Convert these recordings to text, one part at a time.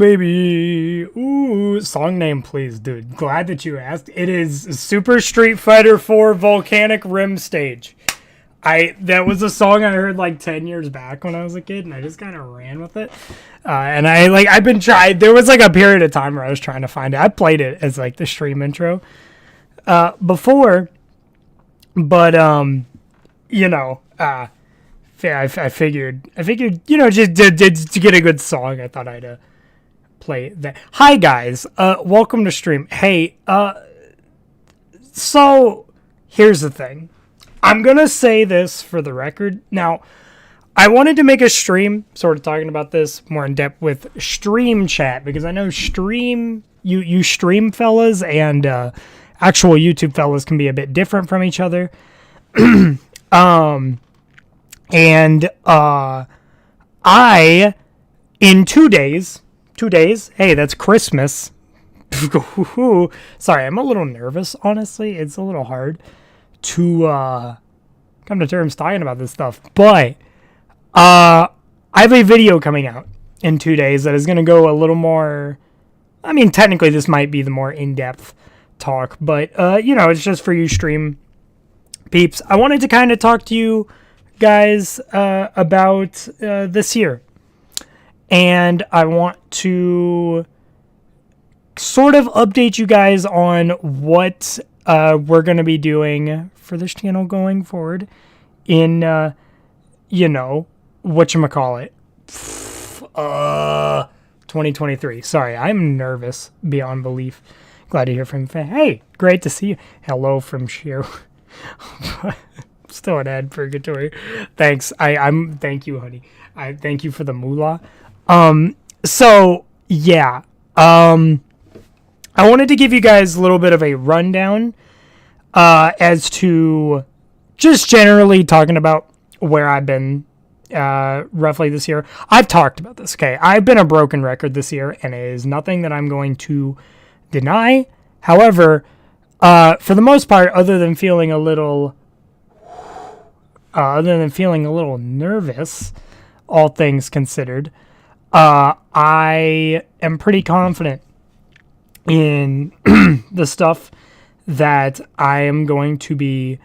baby. Ooh, song name, please, dude. Glad that you asked. It is Super Street Fighter 4 Volcanic Rim Stage. That was a song I heard like 10 years back when I was a kid, and I just kind of ran with it. And I've been trying. There was like a period of time where I was trying to find it. I played it as like the stream intro before, but I figured, just to get a good song, I thought I'd play that. Hi guys, welcome to stream. Hey, so here's the thing. I'm gonna say this for the record. Now, I wanted to make a stream, sort of talking about this more in depth with stream chat, because I know you stream fellas and actual YouTube fellas can be a bit different from each other. And I, in 2 days, hey, that's Christmas. Sorry, I'm a little nervous, honestly. It's a little hard to come to terms talking about this stuff. But I have a video coming out in 2 days that is going to go a little more, I mean, technically this might be the more in-depth talk, but, it's just for you stream peeps. I wanted to kind of talk to you guys about this year, and I want to sort of update you guys on what we're going to be doing for this channel going forward in whatchamacallit 2023. Sorry, I'm nervous beyond belief. Glad to hear from you. Hey, great to see you. Hello from Shiro. Still an ad purgatory. Thanks. Thank you, honey. I thank you for the moolah. So yeah. I wanted to give you guys a little bit of a rundown as to just generally talking about where I've been roughly this year. I've talked about this, okay? I've been a broken record this year, and it is nothing that I'm going to deny. However, for the most part, other than feeling a little nervous, all things considered, I am pretty confident in the stuff that I am going to be,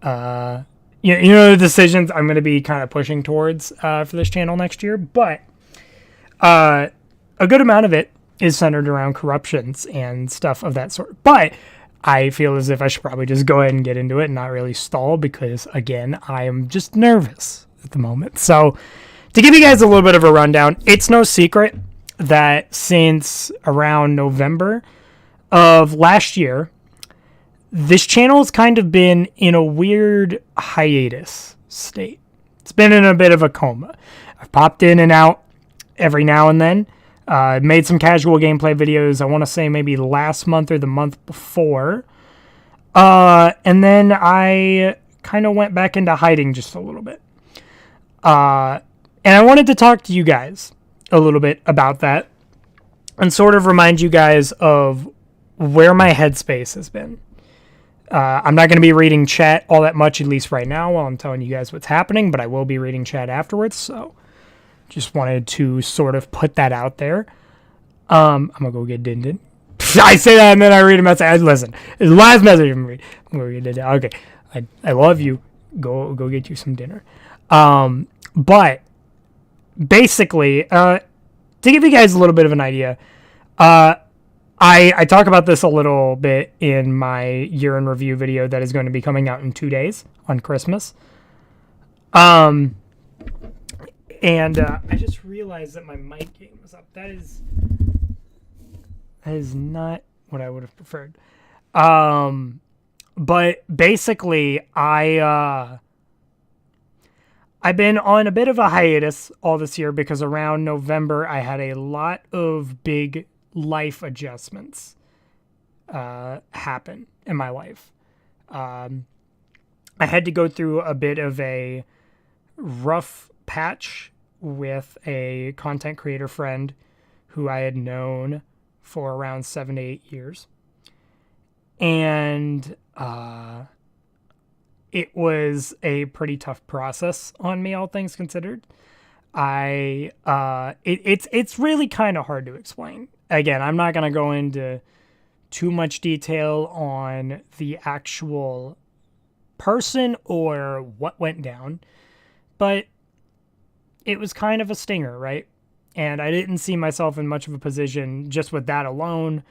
the decisions I'm going to be kind of pushing towards for this channel next year. But a good amount of it is centered around corruptions and stuff of that sort. But I feel as if I should probably just go ahead and get into it and not really stall, because, again, I am just nervous at the moment. So, to give you guys a little bit of a rundown, it's no secret that since around November of last year, this channel has kind of been in a weird hiatus state. It's been in a bit of a coma. I've popped in and out every now and then. Made some casual gameplay videos, I want to say maybe last month or the month before. And then I kind of went back into hiding just a little bit. And I wanted to talk to you guys a little bit about that and sort of remind you guys of where my headspace has been. I'm not going to be reading chat all that much, at least right now, while I'm telling you guys what's happening, but I will be reading chat afterwards, so just wanted to sort of put that out there. I'm going to go get Din. I say that and then I read a message. Listen, it's the last message I'm going to read. I'm going to get Din. Okay, I love you. Go get you some dinner. But basically, to give you guys a little bit of an idea, I talk about this a little bit in my year in review video that is going to be coming out in 2 days on Christmas. And I just realized that my mic game was up. That is not what I would have preferred. But basically, I've been on a bit of a hiatus all this year because around November I had a lot of big life adjustments happen in my life. I had to go through a bit of a rough patch with a content creator friend who I had known for around 7 to 8 years. And it was a pretty tough process on me, all things considered. It's really kind of hard to explain. Again, I'm not going to go into too much detail on the actual person or what went down, but it was kind of a stinger, right? And I didn't see myself in much of a position just with that alone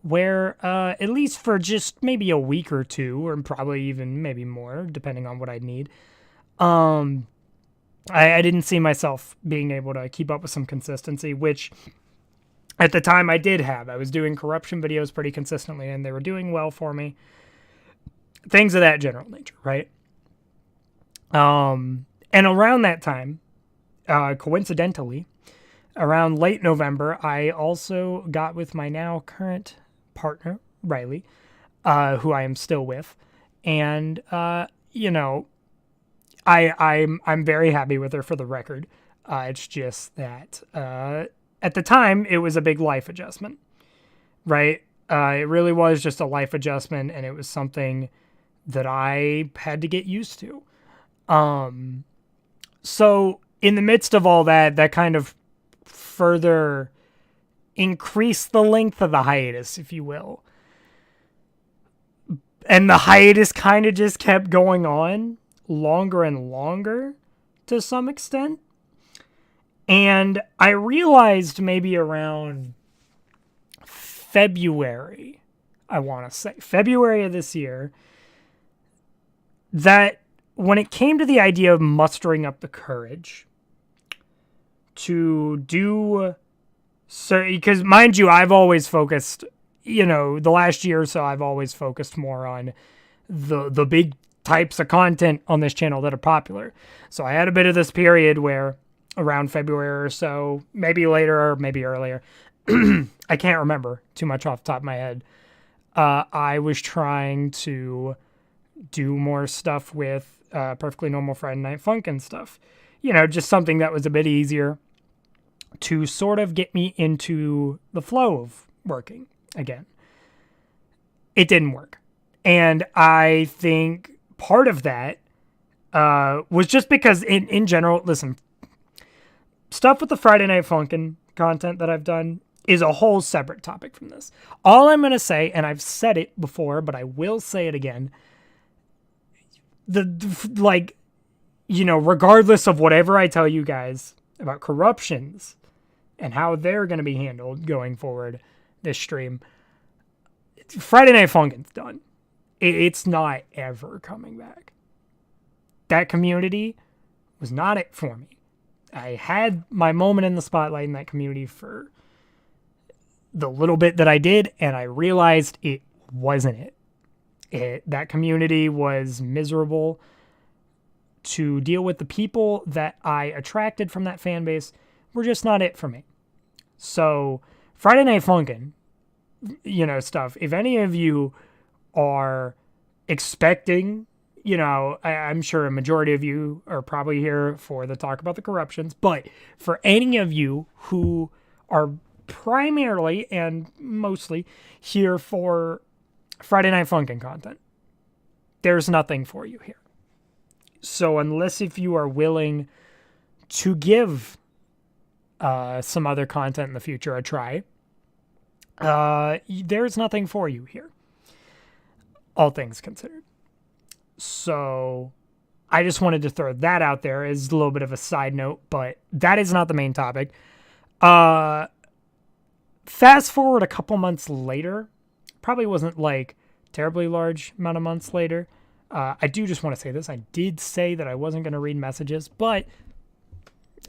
where, at least for just maybe a week or two, or probably even maybe more, depending on what I'd need, I didn't see myself being able to keep up with some consistency, which at the time I did have. I was doing corruption videos pretty consistently, and they were doing well for me. Things of that general nature, right? And around that time, coincidentally, around late November, I also got with my now current partner, Riley, who I am still with. And, I'm very happy with her, for the record. It's just that at the time, it was a big life adjustment, right? It really was just a life adjustment, and it was something that I had to get used to. So in the midst of all that, that kind of further increased the length of the hiatus, if you will. And the hiatus kind of just kept going on longer and longer to some extent. And I realized maybe around February, I want to say, February of this year, that when it came to the idea of mustering up the courage to do, because mind you, I've always focused, the last year or so, I've always focused more on the big types of content on this channel that are popular. So I had a bit of this period where around February or so, maybe later or maybe earlier, I can't remember too much off the top of my head. I was trying to do more stuff with Perfectly Normal Friday Night Funk and stuff. Just something that was a bit easier to sort of get me into the flow of working again. It didn't work. And I think part of that was just because in general, listen, stuff with the Friday Night Funkin' content that I've done is a whole separate topic from this. All I'm going to say, and I've said it before, but I will say it again, regardless of whatever I tell you guys about corruptions and how they're going to be handled going forward this stream, Friday Night Funkin's done. It's not ever coming back. That community was not it for me. I had my moment in the spotlight in that community for the little bit that I did, and I realized it wasn't it. That community was miserable. To deal with the people that I attracted from that fan base were just not it for me. So Friday Night Funkin', stuff. If any of you are expecting, I'm sure a majority of you are probably here for the talk about the corruptions, but for any of you who are primarily and mostly here for Friday Night Funkin' content, there's nothing for you here. So unless if you are willing to give some other content in the future a try, there's nothing for you here, all things considered. So I just wanted to throw that out there as a little bit of a side note, but that is not the main topic. Fast forward a couple months later, probably wasn't like terribly large amount of months later. I do just want to say this. I did say that I wasn't going to read messages, but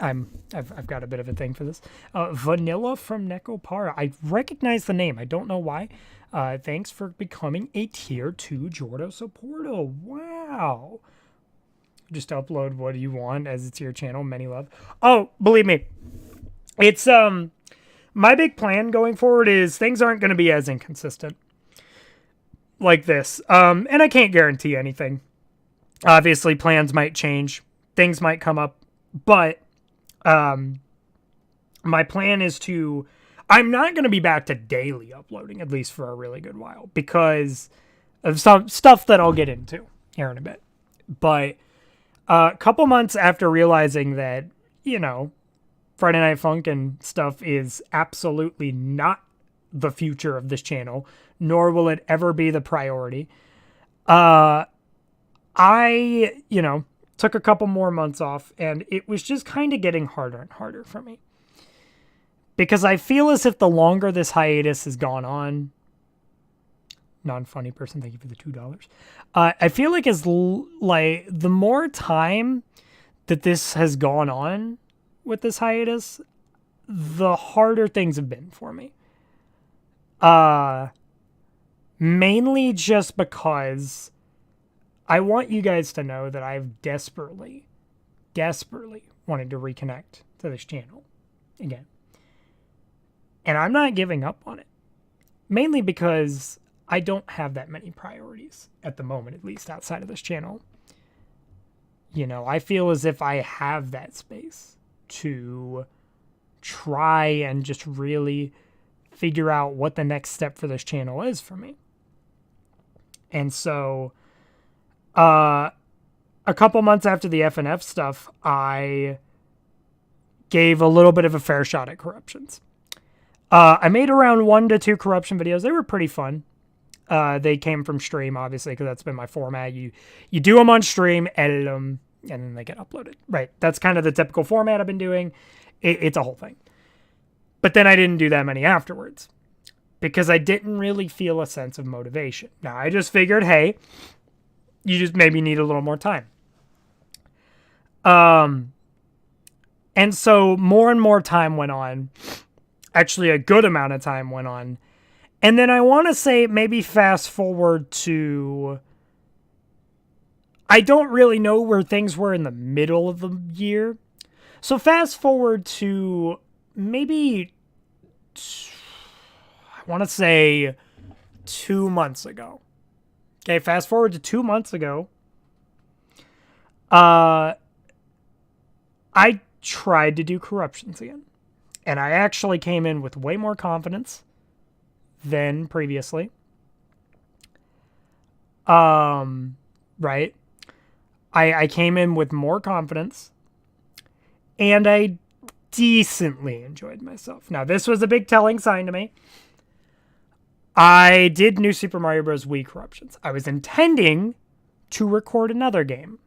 I've got a bit of a thing for this. Vanilla from Necopara. I recognize the name. I don't know why. Thanks for becoming a tier 2 Jordo supporter. Wow. Just upload what you want as it's your channel. Many love. Oh, believe me. It's my big plan going forward is things aren't going to be as inconsistent like this. And I can't guarantee anything. Obviously, plans might change. Things might come up. But my plan is to... I'm not going to be back to daily uploading, at least for a really good while, because of some stuff that I'll get into here in a bit. But a couple months after realizing that, you know, Friday Night Funk and stuff is absolutely not the future of this channel, nor will it ever be the priority. I, took a couple more months off, and it was just kind of getting harder and harder for me. Because I feel as if the longer this hiatus has gone on, non-funny person, thank you for the $2. I feel like the more time that this has gone on with this hiatus, the harder things have been for me. Mainly just because I want you guys to know that I've desperately wanted to reconnect to this channel again. And I'm not giving up on it. Mainly because I don't have that many priorities at the moment, at least outside of this channel. I feel as if I have that space to try and just really figure out what the next step for this channel is for me. And so, a couple months after the FNF stuff, I gave a little bit of a fair shot at corruptions. I made around 1 to 2 corruption videos. They were pretty fun. They came from stream, obviously, because that's been my format. You do them on stream, edit them, and then they get uploaded. Right. That's kind of the typical format I've been doing. It's a whole thing. But then I didn't do that many afterwards because I didn't really feel a sense of motivation. Now, I just figured, hey, you just maybe need a little more time. And so more and more time went on. Actually, a good amount of time went on. And then I want to say maybe fast forward to... I don't really know where things were in the middle of the year. So fast forward to maybe... I want to say 2 months ago. Okay, fast forward to 2 months ago. I tried to do corruptions again. And I actually came in with way more confidence than previously. Right? I came in with more confidence. And I decently enjoyed myself. Now, this was a big telling sign to me. I did New Super Mario Bros. Wii corruptions. I was intending to record another game.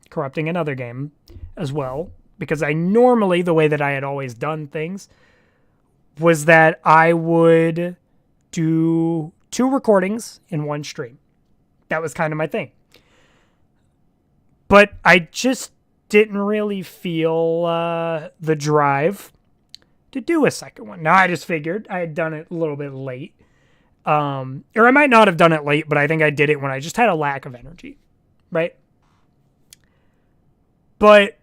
Corrupting another game as well. Because I normally, the way that I had always done things, was that I would do 2 recordings in 1 stream. That was kind of my thing. But I just didn't really feel the drive to do a second one. Now, I just figured I had done it a little bit late. Or I might not have done it late, but I think I did it when I just had a lack of energy. Right? But...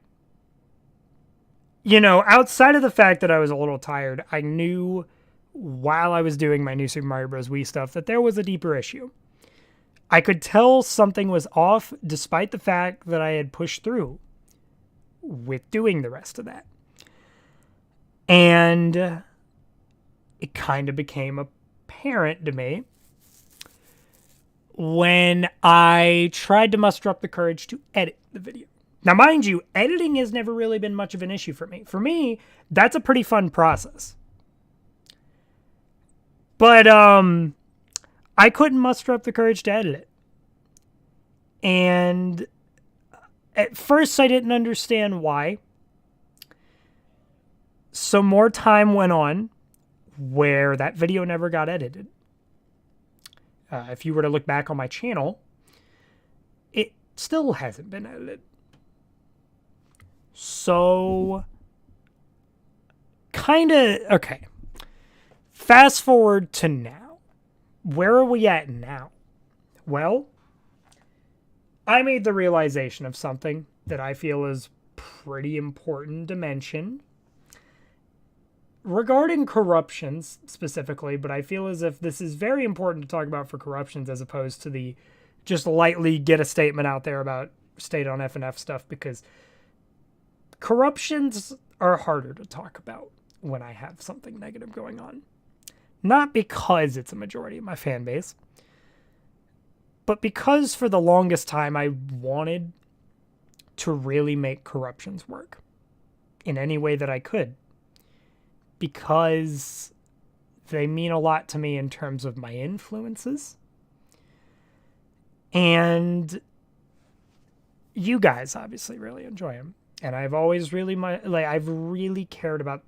outside of the fact that I was a little tired, I knew while I was doing my New Super Mario Bros. Wii stuff that there was a deeper issue. I could tell something was off despite the fact that I had pushed through with doing the rest of that. And it kind of became apparent to me when I tried to muster up the courage to edit the video. Now, mind you, editing has never really been much of an issue for me. For me, that's a pretty fun process. But I couldn't muster up the courage to edit it. And at first, I didn't understand why. So more time went on where that video never got edited. If you were to look back on my channel, it still hasn't been edited. So, okay. Fast forward to now. Where are we at now? Well, I made the realization of something that I feel is pretty important to mention. Regarding corruptions specifically, but I feel as if this is very important to talk about for corruptions as opposed to the just lightly get a statement out there about state on FNF stuff, because corruptions are harder to talk about when I have something negative going on. Not because it's a majority of my fan base, but because for the longest time I wanted to really make corruptions work. in any way that I could, because they mean a lot to me in terms of my influences. And you guys obviously really enjoy them. And I've always really, I've really cared about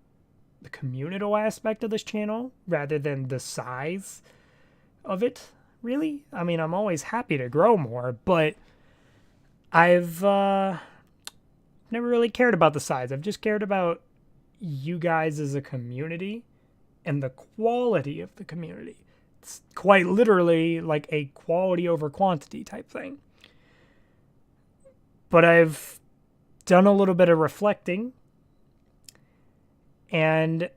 the communal aspect of this channel rather than the size of it, really. I mean, I'm always happy to grow more, but I've never really cared about the size. I've just cared about you guys as a community and the quality of the community. It's quite literally like a quality over quantity type thing. But I've done a little bit of reflecting, and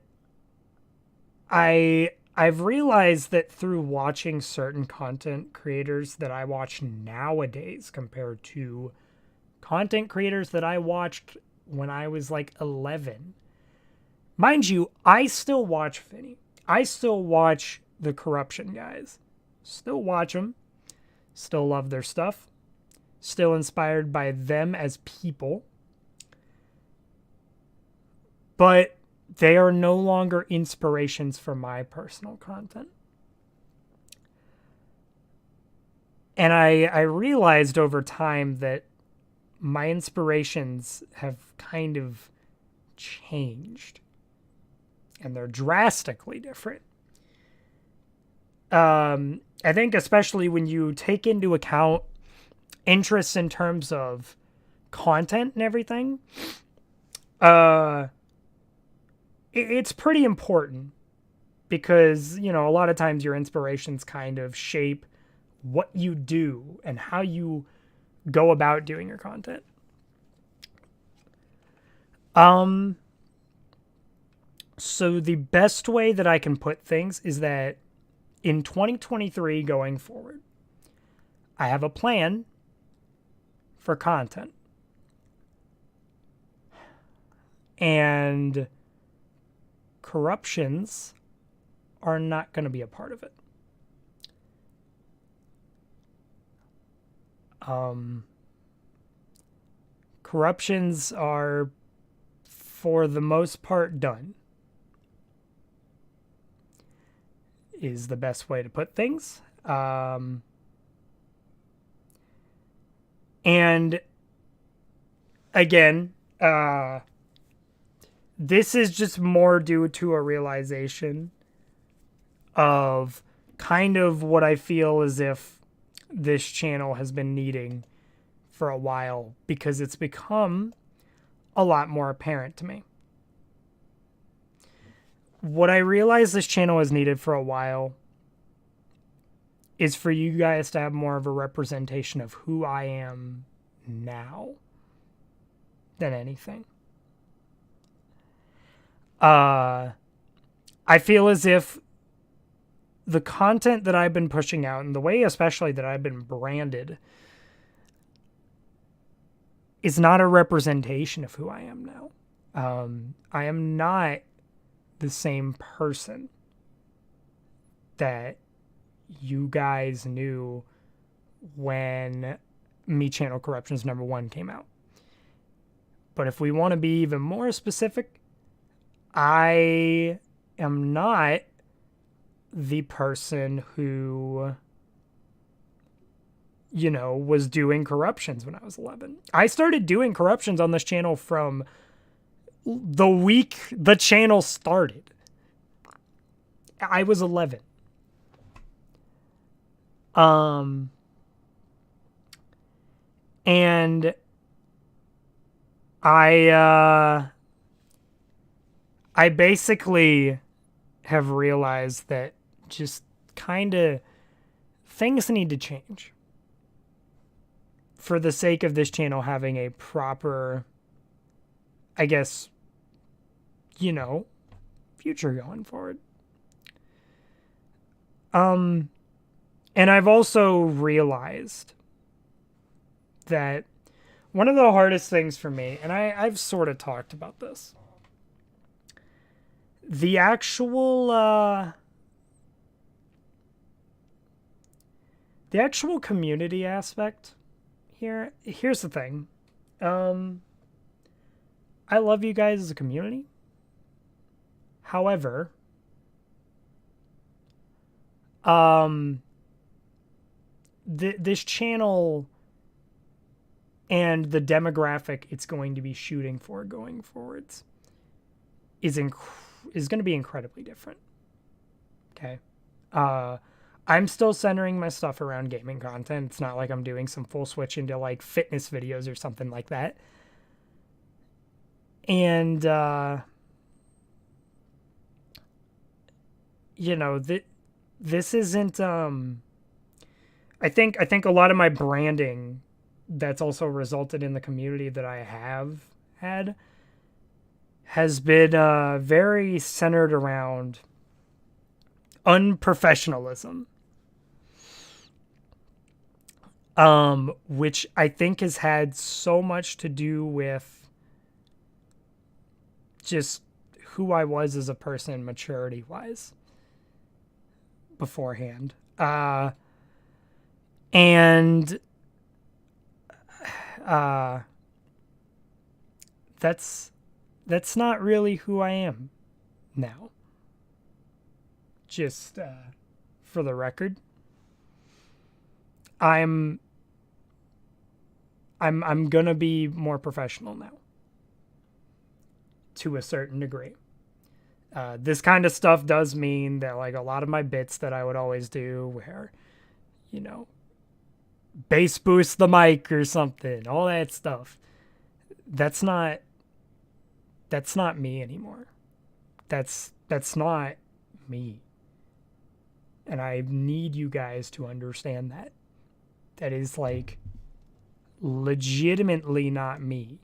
I've realized that through watching certain content creators that I watch nowadays compared to content creators that I watched when I was like 11. Mind you, I still watch Finny. I still watch the Corruption guys. Still watch them. Still love their stuff. Still inspired by them as people. But they are no longer inspirations for my personal content. And I realized over time that my inspirations have kind of changed. And they're drastically different. I think especially when you take into account interests in terms of content and everything, it's pretty important because, you know, a lot of times your inspirations kind of shape what you do and how you go about doing your content. So the best way that I can put things is that in 2023 going forward, I have a plan for content. And corruptions are not going to be a part of it. Corruptions are, for the most part, done. Is the best way to put things. And again, this is just more due to a realization of kind of what I feel as if this channel has been needing for a while, because it's become a lot more apparent to me. What I realized this channel has needed for a while is for you guys to have more of a representation of who I am now than anything. I feel as if the content that I've been pushing out and the way especially that I've been branded is not a representation of who I am now. I am not the same person that you guys knew when Me Channel Corruptions #1 came out. But if we want to be even more specific, I am not the person who, you know, was doing corruptions when I was 11. I started doing corruptions on this channel from the week the channel started. I was 11. And I basically have realized that just kind of things need to change for the sake of this channel having a proper, I guess, you know, future going forward. And I've also realized that one of the hardest things for me, and I've sort of talked about this, the actual community aspect here. Here's the thing. I love you guys as a community. However, this channel and the demographic it's going to be shooting for going forwards is going to be incredibly different. Okay. I'm still centering my stuff around gaming content. It's not like I'm doing some full switch into like fitness videos or something like that. And, you know, this isn't, I think a lot of my branding that's also resulted in the community that I have had has been very centered around unprofessionalism, which I think has had so much to do with just who I was as a person, maturity-wise, beforehand. And that's not really who I am now. Just for the record, I'm gonna be more professional now, to a certain degree. This kind of stuff does mean that like a lot of my bits that I would always do, where, you know, bass boost the mic or something, all that stuff, that's not me anymore. That's not me. And I need you guys to understand that. That is like legitimately not me.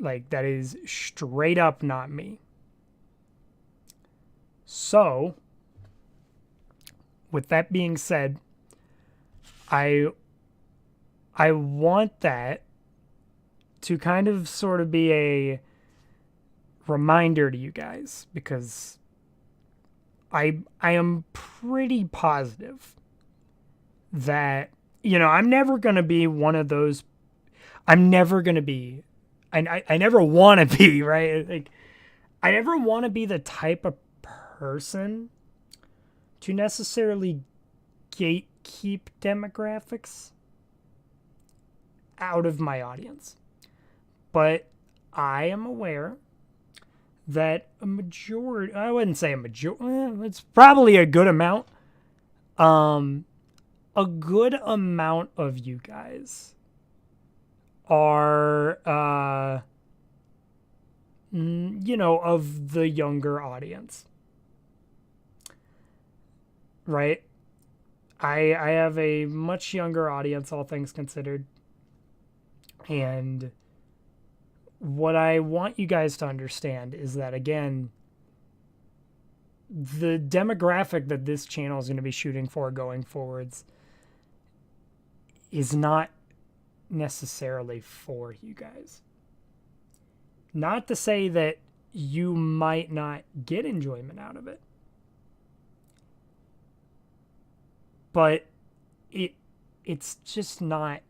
Like, that is straight up not me. So, with that being said, I want that to kind of sort of be a reminder to you guys, because I am pretty positive that, you know, I'm never going to be one of those, I'm never going to be, I never want to be, right? Like, I never want to be the type of person to necessarily gatekeep demographics out of my audience. But I am aware that a majority, I wouldn't say a majority, it's probably a good amount. A good amount of you guys are, you know, of the younger audience. Right? I have a much younger audience, all things considered. And what I want you guys to understand is that, again, the demographic that this channel is going to be shooting for going forwards is not necessarily for you guys. Not to say that you might not get enjoyment out of it, but it's just not,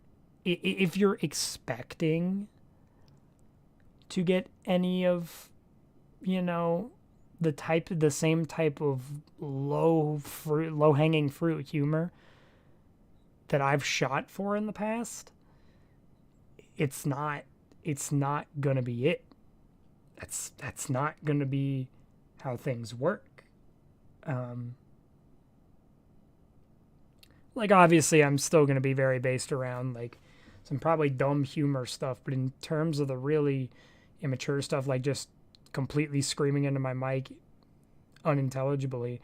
if you're expecting to get any of, you know, the same type of low hanging fruit humor that I've shot for in the past, it's not gonna be it. That's not gonna be how things work. Like, obviously I'm still gonna be very based around like some probably dumb humor stuff, but in terms of the really immature stuff, like just completely screaming into my mic unintelligibly,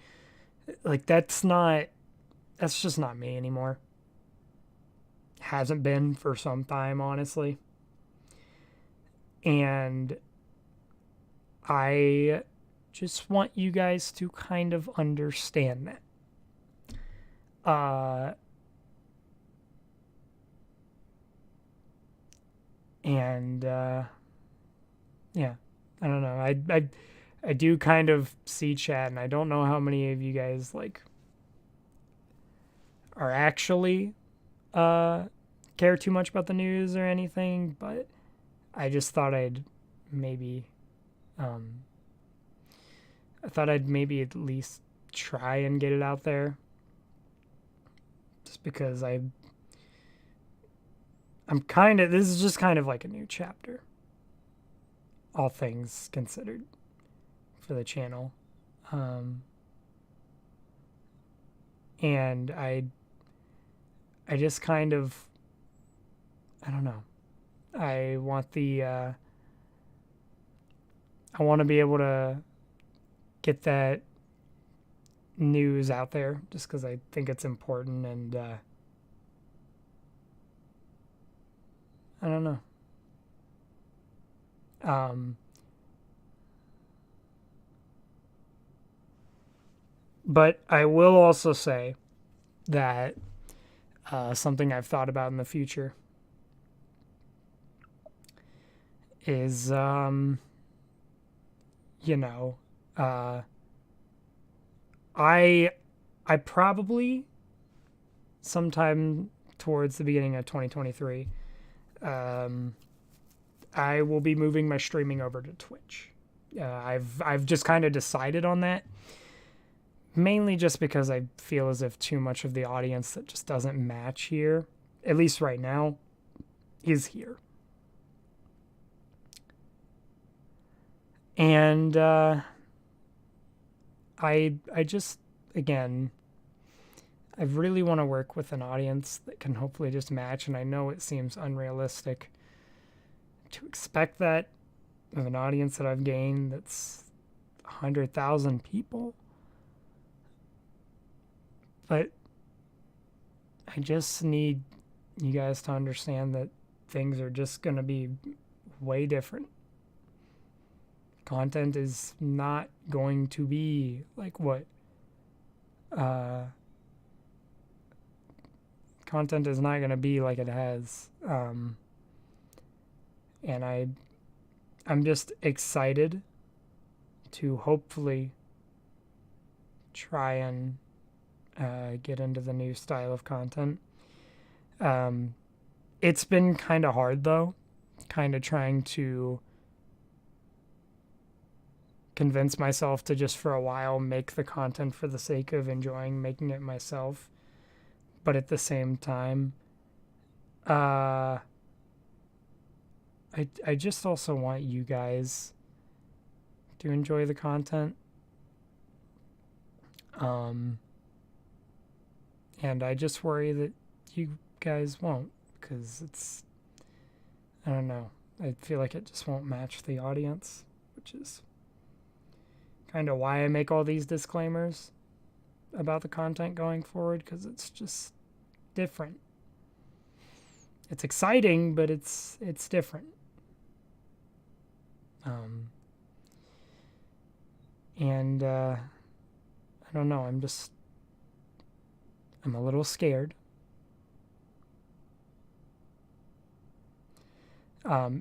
like that's just not me anymore. Hasn't been for some time, honestly. And I just want you guys to kind of understand that. Yeah, I don't know. I do kind of see chat, and I don't know how many of you guys like are actually care too much about the news or anything, but I just thought maybe, I thought I'd maybe at least try and get it out there. Just because I'm this is just kind of like a new chapter, all things considered, for the channel. And I just kind of, I don't know. I want I want to be able to get that news out there just because I think it's important, and I don't know. But I will also say that something I've thought about in the future is, I probably sometime towards the beginning of 2023, I will be moving my streaming over to Twitch. I've just kind of decided on that, mainly just because I feel as if too much of the audience that just doesn't match here, at least right now, is here. And I just, again, I really want to work with an audience that can hopefully just match, and I know it seems unrealistic to expect that of an audience that I've gained that's 100,000 people. But I just need you guys to understand that things are just going to be way different. Content is not going to be like what content is not going to be like it has, and I'm just excited to hopefully try and get into the new style of content. It's been kind of hard though, kind of trying to convince myself to just for a while make the content for the sake of enjoying making it myself, but at the same time, I just also want you guys to enjoy the content, and I just worry that you guys won't, because it's, I don't know, I feel like it just won't match the audience, which is kind of why I make all these disclaimers about the content going forward, because it's just different. It's exciting, but it's different. And I don't know, I'm a little scared.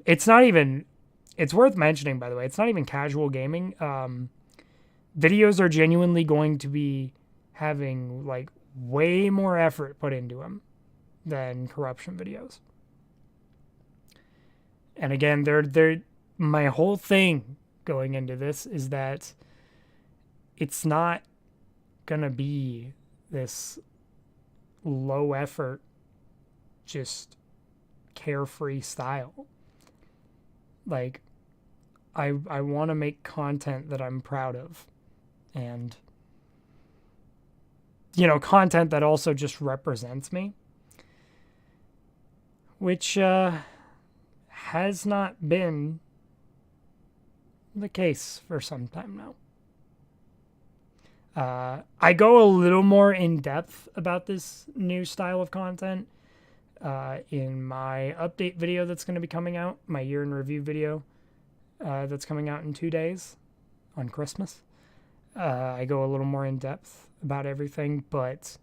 It's not even, it's worth mentioning, by the way, it's not even casual gaming. Videos are genuinely going to be having like way more effort put into them than corruption videos. And again, they're my whole thing going into this is that it's not gonna be this low effort, just carefree style. Like, I want to make content that I'm proud of, and content that also just represents me, which has not been the case for some time now. I go a little more in depth about this new style of content in my update video that's going to be coming out, my year in review video that's coming out in 2 days on Christmas. I go a little more in depth about everything, but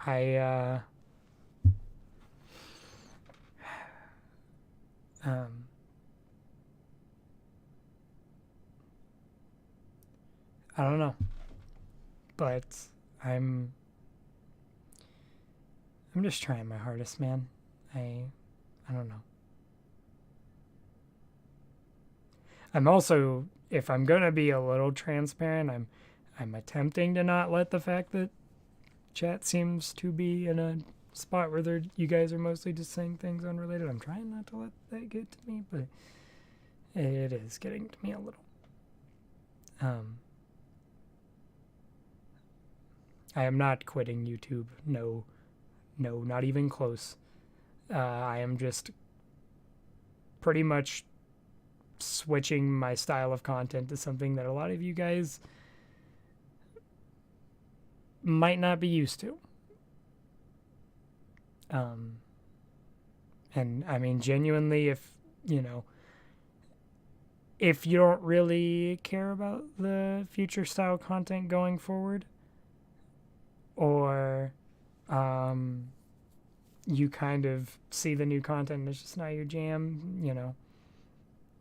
I I don't know, but I'm just trying my hardest, man. I don't know. I'm also, if I'm gonna be a little transparent, I'm attempting to not let the fact that chat seems to be in a spot where you guys are mostly just saying things unrelated. I'm trying not to let that get to me, but it is getting to me a little. I am not quitting YouTube. No, not even close. I am just pretty much switching my style of content to something that a lot of you guys might not be used to. And I mean, genuinely, if you don't really care about the future style content going forward, or you kind of see the new content and it's just not your jam,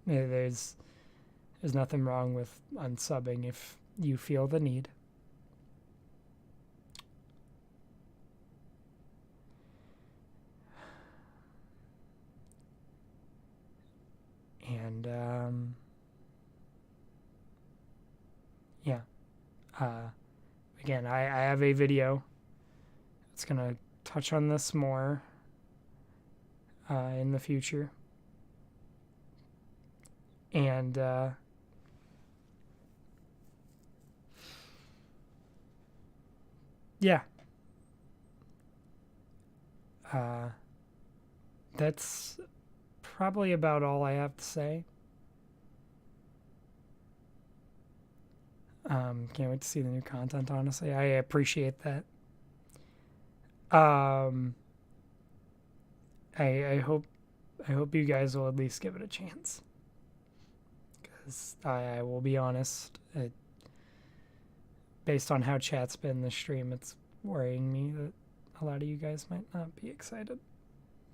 there's nothing wrong with unsubbing if you feel the need. And yeah, again, I have a video. It's gonna touch on this more in the future. And yeah, that's probably about all I have to say. Can't wait to see the new content, honestly. I appreciate that. I hope you guys will at least give it a chance. Because I will be honest, based on how chat's been this stream, it's worrying me that a lot of you guys might not be excited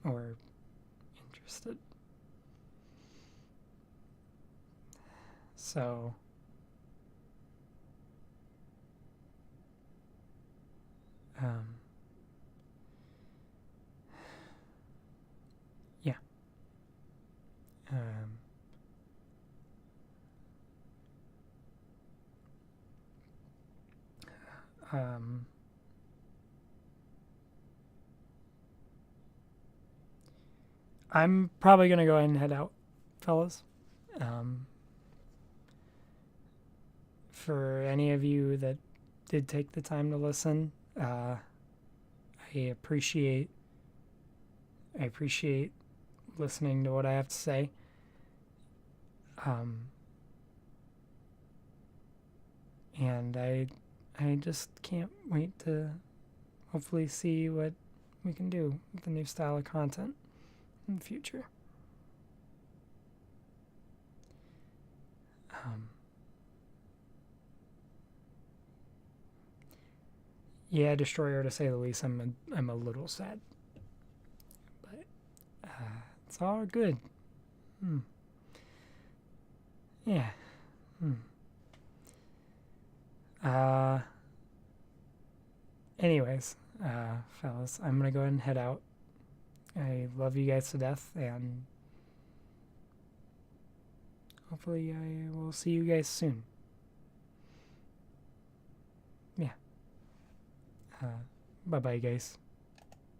or interested. So yeah. I'm probably going to go ahead and head out, fellas. For any of you that did take the time to listen, I appreciate listening to what I have to say. And I just can't wait to hopefully see what we can do with the new style of content in the future. Yeah, Destroyer, to say the least. I'm a little sad, but it's all good. Yeah. Anyways, fellas, I'm gonna go ahead and head out. I love you guys to death, and hopefully I will see you guys soon. Yeah. Bye-bye, guys.